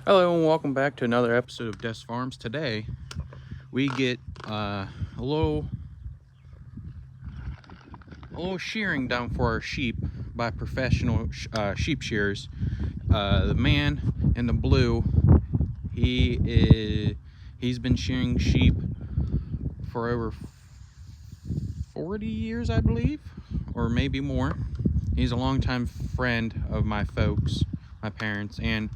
Hello and welcome back to another episode of Des Farms. Today we get a little shearing done for our sheep by professional sheep shearers. The man in the blue, he's been shearing sheep for over 40 years, I believe, or maybe more. He's a longtime friend of my folks, my parents, and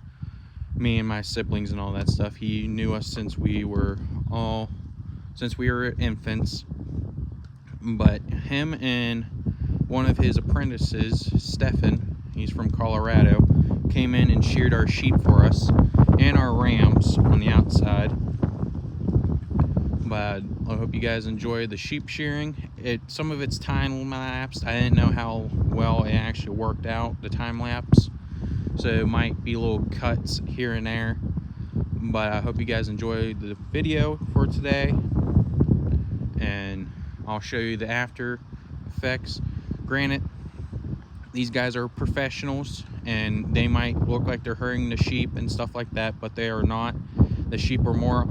me and my siblings and all that stuff. He knew us since we were infants. But him and one of his apprentices, Stefan, he's from Colorado, came in and sheared our sheep for us and our rams on the outside. But I hope you guys enjoy the sheep shearing. Some of it's time lapse. I didn't know how well it actually worked out, the time lapse, so it might be little cuts here and there. But I hope you guys enjoy the video for today, and I'll show you the after effects. Granted, these guys are professionals and they might look like they're hurting the sheep and stuff like that, but they are not. The sheep are more,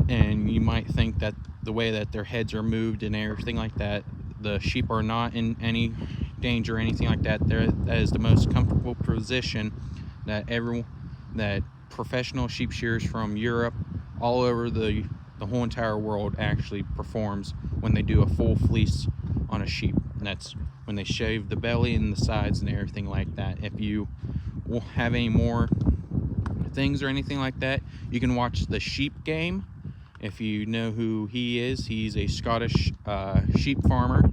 and you might think that the way that their heads are moved and everything like that, the sheep are not in any danger or anything like that. That is the most comfortable position that professional sheep shearers from Europe, all over the whole entire world, actually performs when they do a full fleece on a sheep. And that's when they shave the belly and the sides and everything like that. If you have any more things or anything like that, you can watch The Sheep Game. If you know who he is, he's a Scottish sheep farmer.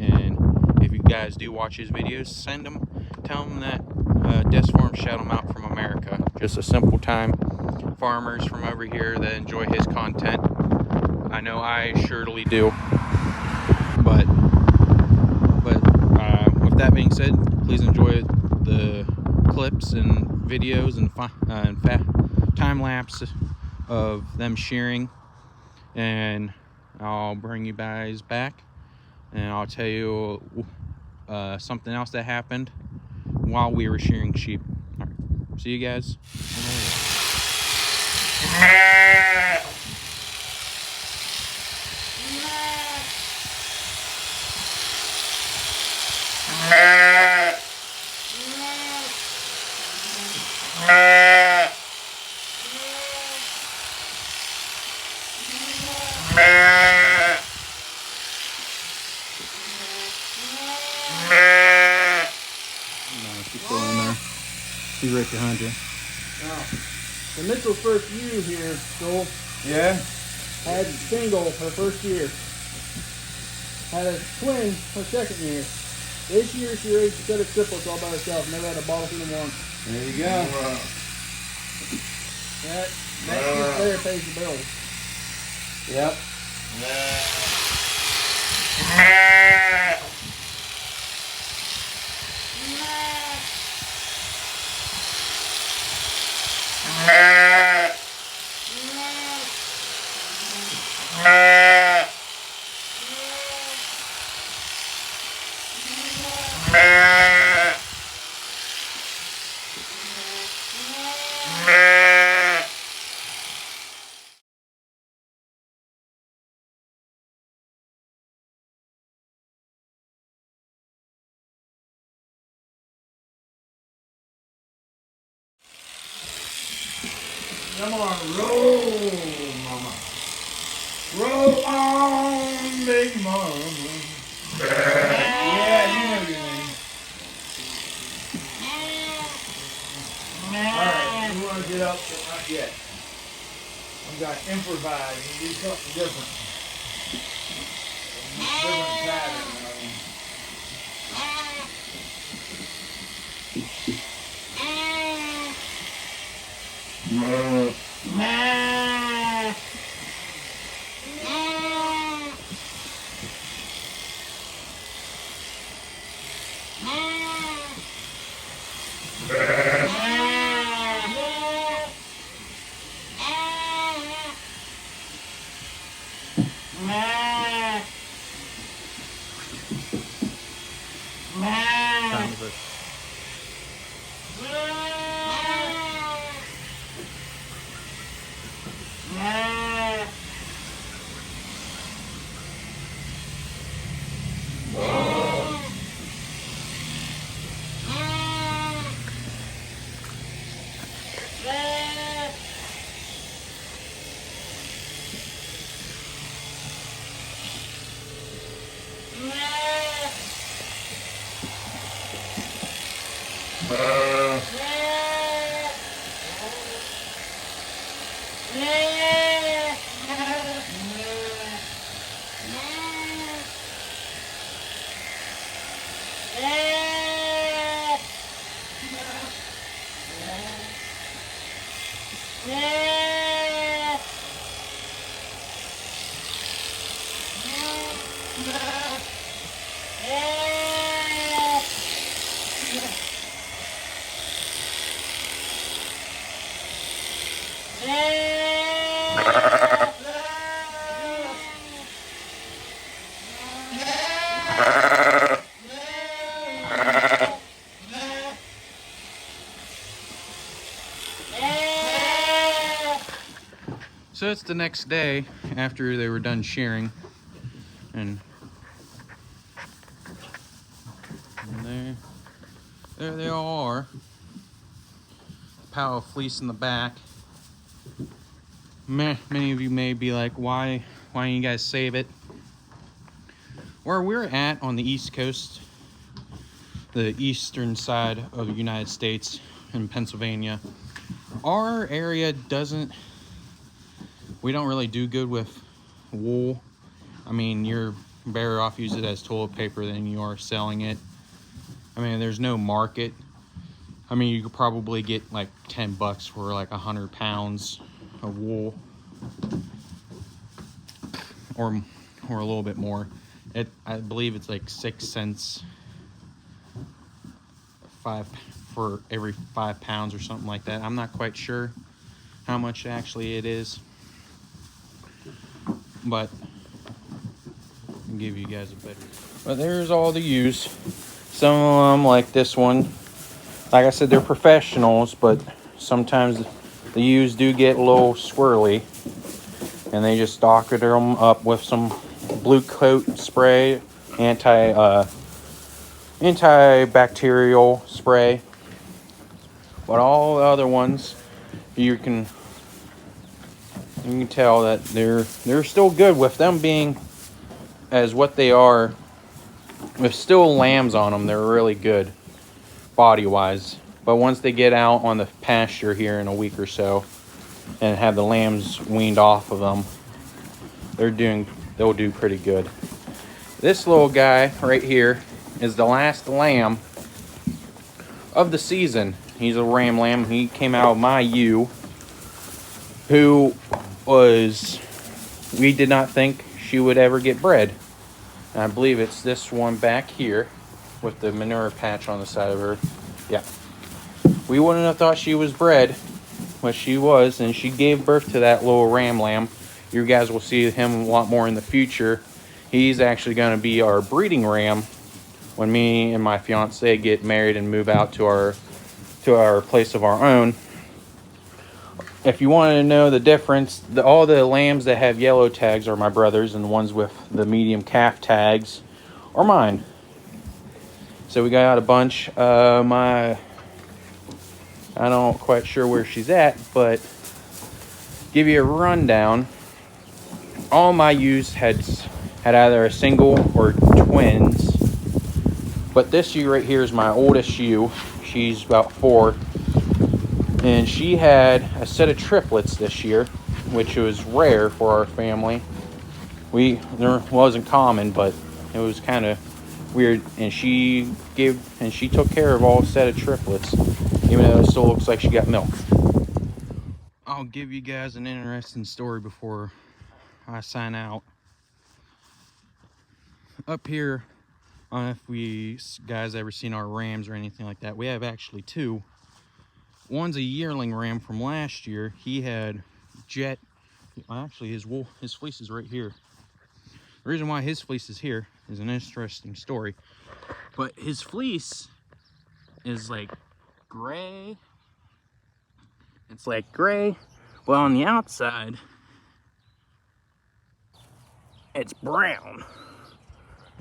And if you guys do watch his videos, tell him that Des Farms shout him out from America. Just a simple time farmers from over here that enjoy his content. I know I surely do. But with that being said, please enjoy the clips and videos and time lapse of them shearing, and I'll bring you guys back and I'll tell you something else that happened while we were shearing sheep. All right, see you guys. No, she's still in there. She's right behind you. Now, the Mitchell's first year here, Joel, Yeah? had single her first year. Had a twin her second year. This year she raised a set of triplets all by herself. Never had a bottle feed them once. There you go. That kid there pays the bills. Yep. Come on, roll, mama. Roll on, big mama. Yeah, you know your name. Alright, you want to get up, but not yet. I'm going to improvise and do something different. Different pattern. Time of it. So it's the next day after they were done shearing, and there they all are. Pile of fleece in the back. Many of you may be like, why don't you guys save it? Where we're at on the East Coast, the eastern side of the United States in Pennsylvania, our area we don't really do good with wool. I mean, you're better off using it as toilet paper than you are selling it. I mean, there's no market. I mean, you could probably get like $10 for like 100 pounds of wool, or a little bit more. I believe it's like 6 cents for every 5 pounds or something like that. I'm not quite sure how much actually it is, but I'll give you guys a better. But there's all the ewes. Some of them, like this one, like I said, they're professionals, but sometimes the ewes do get a little swirly, and they just doctor them up with some blue coat spray, antibacterial spray. But all the other ones, you can tell that they're still good, with them being as what they are. With still lambs on them, they're really good body wise. But once they get out on the pasture here in a week or so and have the lambs weaned off of them, they'll do pretty good. This little guy right here is the last lamb of the season. He's a ram lamb. He came out of my ewe, who we did not think she would ever get bred. And I believe it's this one back here with the manure patch on the side of her. Yeah. We wouldn't have thought she was bred, but she was, and she gave birth to that little ram lamb. You guys will see him a lot more in the future. He's actually going to be our breeding ram when me and my fiance get married and move out to our place of our own. If you wanted to know the difference, all the lambs that have yellow tags are my brother's, and the ones with the medium calf tags are mine. So we got a bunch. I don't quite sure where she's at, but give you a rundown. All my ewes had either a single or twins, but this ewe right here is my oldest ewe. She's about 4. And she had a set of triplets this year, which was rare for our family. There wasn't common, but it was kind of weird. And she took care of all set of triplets, even though it still looks like she got milk. I'll give you guys an interesting story before I sign out. Up here, I don't know if you guys ever seen our rams or anything like that. We have actually 2. One's a yearling ram from last year. He had actually his fleece is right here. The reason why his fleece is here is an interesting story. But his fleece is like gray. It's like gray. Well, on the outside, it's brown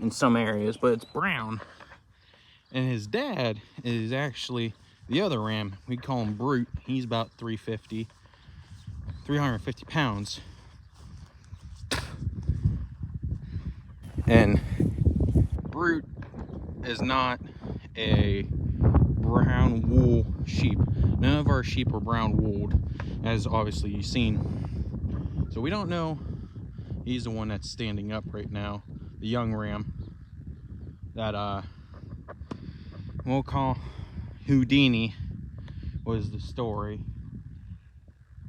in some areas, but it's brown. And his dad is actually the other ram. We call him Brute. He's about 350 pounds. And Brute is not a brown wool sheep. None of our sheep are brown wooled, as obviously you've seen. So we don't know. He's the one that's standing up right now, the young ram that we'll call Houdini was the story.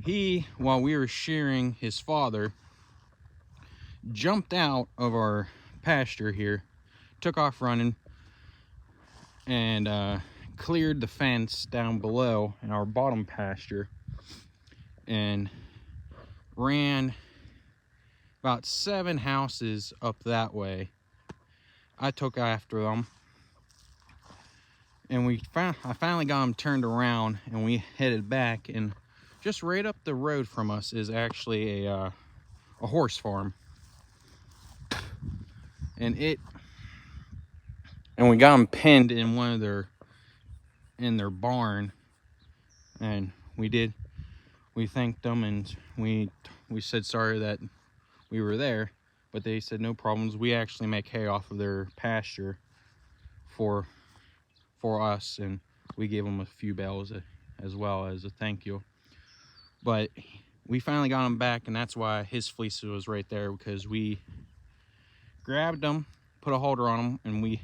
He, while we were shearing his father, jumped out of our pasture here, took off running, and cleared the fence down below in our bottom pasture and ran about 7 houses up that way. I took after them, and I finally got him turned around, and we headed back. And just right up the road from us is actually a horse farm, and we got them pinned in one of their barn. And we thanked them, and we said sorry that we were there, but they said no problems. We actually make hay off of their pasture for us, and we gave them a few bales as well as a thank you. But we finally got him back, and that's why his fleece was right there, because we grabbed him, put a halter on him,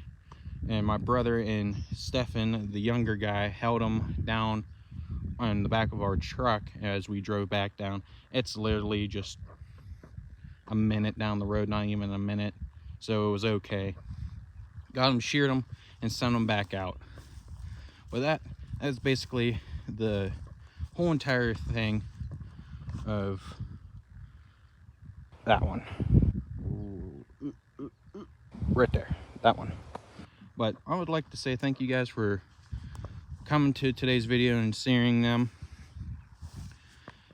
and my brother and Stefan, the younger guy, held him down on the back of our truck as we drove back down. It's literally just a minute down the road, not even a minute, so it was okay. Got him, sheared him, and sent him back out. But that's basically the whole entire thing of that one. Right there, that one. But I would like to say thank you guys for coming to today's video and seeing them.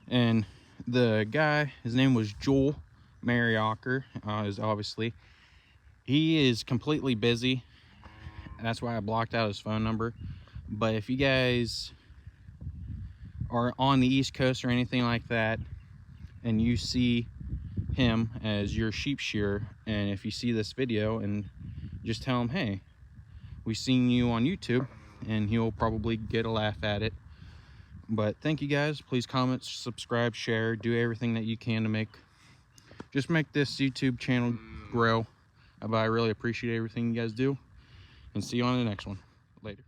And the guy, his name was Joel Mariocker, is obviously, he is completely busy. That's why I blocked out his phone number. But if you guys are on the East Coast or anything like that, and you see him as your sheep shearer, and if you see this video, and just tell him, hey, we seen you on YouTube, and he'll probably get a laugh at it. But thank you guys. Please comment, subscribe, share, do everything that you can to make this YouTube channel grow. But I really appreciate everything you guys do, and see you on the next one. Later.